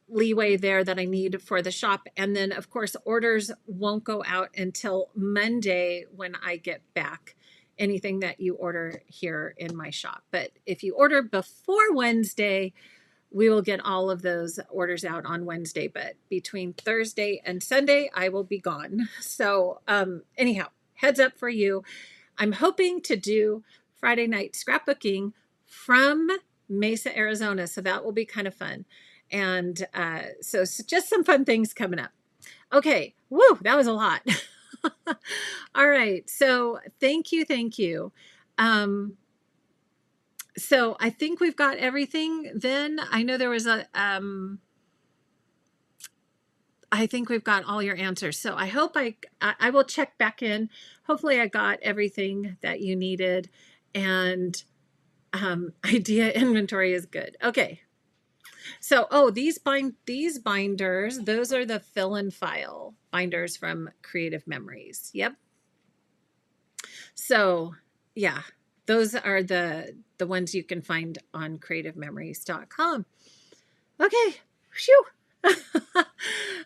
leeway there that I need for the shop. And then of course, orders won't go out until Monday when I get back anything that you order here in my shop. But if you order before Wednesday, we will get all of those orders out on Wednesday. But between Thursday and Sunday, I will be gone. So anyhow, heads up for you. I'm hoping to do Friday night scrapbooking from Mesa, Arizona. So that will be kind of fun. And so just some fun things coming up. Okay. Woo, that was a lot. All right. So thank you. Thank you. So I think we've got everything then. I know there was I think we've got all your answers. So I hope I will check back in. Hopefully I got everything that you needed, and idea inventory is good. Okay. So, oh, these binders, those are the fill and file binders from Creative Memories. Yep. So yeah, those are the ones you can find on creativememories.com. Okay. Phew.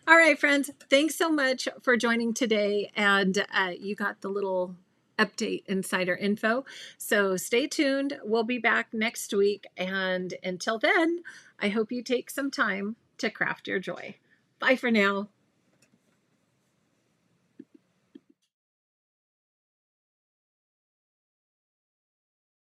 All right, friends. Thanks so much for joining today. And you got the little update insider info. So stay tuned. We'll be back next week. And until then, I hope you take some time to craft your joy. Bye for now.